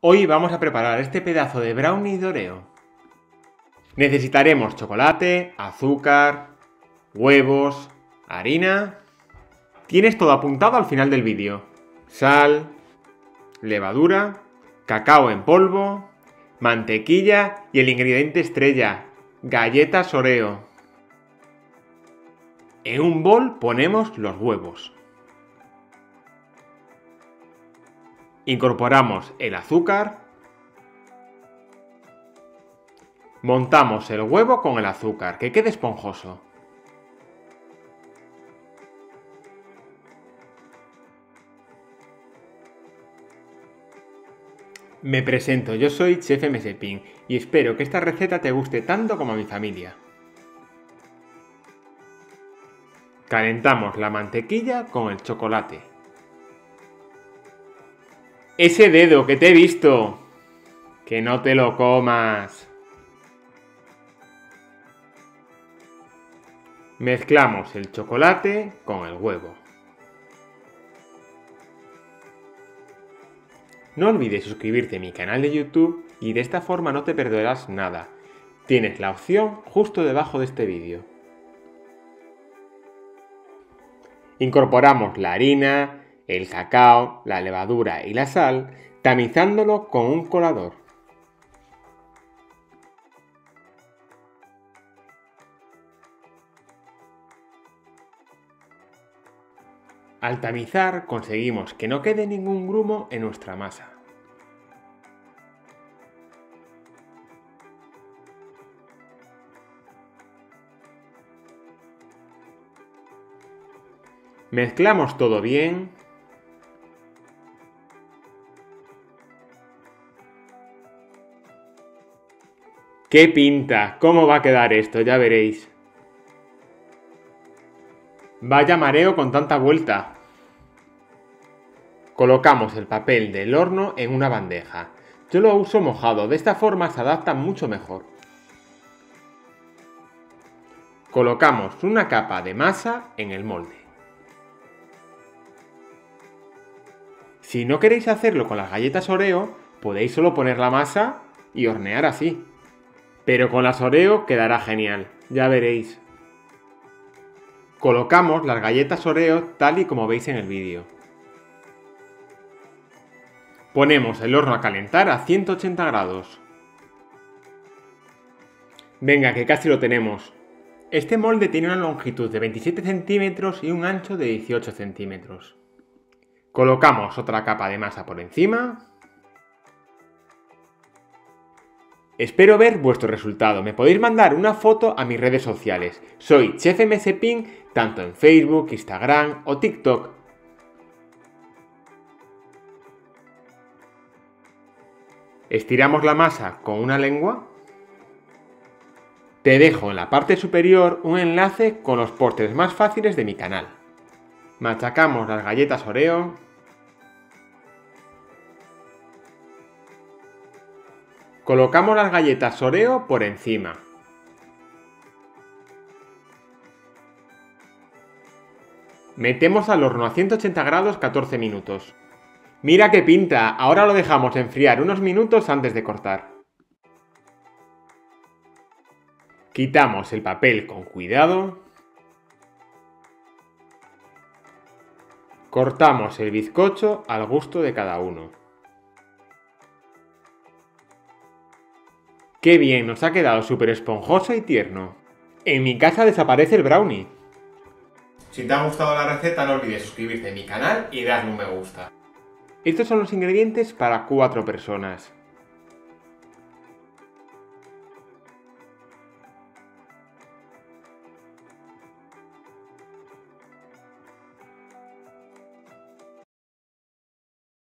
Hoy vamos a preparar este pedazo de brownie de Oreo. Necesitaremos chocolate, azúcar, huevos, harina. Tienes todo apuntado al final del vídeo. Sal, levadura, cacao en polvo, mantequilla y el ingrediente estrella, galletas Oreo. En un bol ponemos los huevos. Incorporamos el azúcar. Montamos el huevo con el azúcar, que quede esponjoso. Me presento, yo soy Chef MSPing y espero que esta receta te guste tanto como a mi familia. Calentamos la mantequilla con el chocolate. ¡Ese dedo que te he visto! ¡Que no te lo comas! Mezclamos el chocolate con el huevo. No olvides suscribirte a mi canal de YouTube y de esta forma no te perderás nada. Tienes la opción justo debajo de este vídeo. Incorporamos la harina, el cacao, la levadura y la sal, tamizándolo con un colador. Al tamizar conseguimos que no quede ningún grumo en nuestra masa. Mezclamos todo bien. ¡Qué pinta! ¿Cómo va a quedar esto? Ya veréis. Vaya mareo con tanta vuelta. Colocamos el papel del horno en una bandeja. Yo lo uso mojado, de esta forma se adapta mucho mejor. Colocamos una capa de masa en el molde. Si no queréis hacerlo con las galletas Oreo, podéis solo poner la masa y hornear así. Pero con las Oreo quedará genial, ya veréis. Colocamos las galletas Oreo tal y como veis en el vídeo. Ponemos el horno a calentar a 180 grados. Venga, que casi lo tenemos. Este molde tiene una longitud de 27 centímetros y un ancho de 18 centímetros. Colocamos otra capa de masa por encima. Espero ver vuestro resultado. Me podéis mandar una foto a mis redes sociales. Soy Chef MSPing tanto en Facebook, Instagram o TikTok. Estiramos la masa con una lengua. Te dejo en la parte superior un enlace con los postres más fáciles de mi canal. Machacamos las galletas Oreo. Colocamos las galletas Oreo por encima. Metemos al horno a 180 grados 14 minutos. ¡Mira qué pinta! Ahora lo dejamos enfriar unos minutos antes de cortar. Quitamos el papel con cuidado. Cortamos el bizcocho al gusto de cada uno. ¡Qué bien! Nos ha quedado súper esponjoso y tierno. En mi casa desaparece el brownie. Si te ha gustado la receta no olvides suscribirte a mi canal y darle un me gusta. Estos son los ingredientes para 4 personas.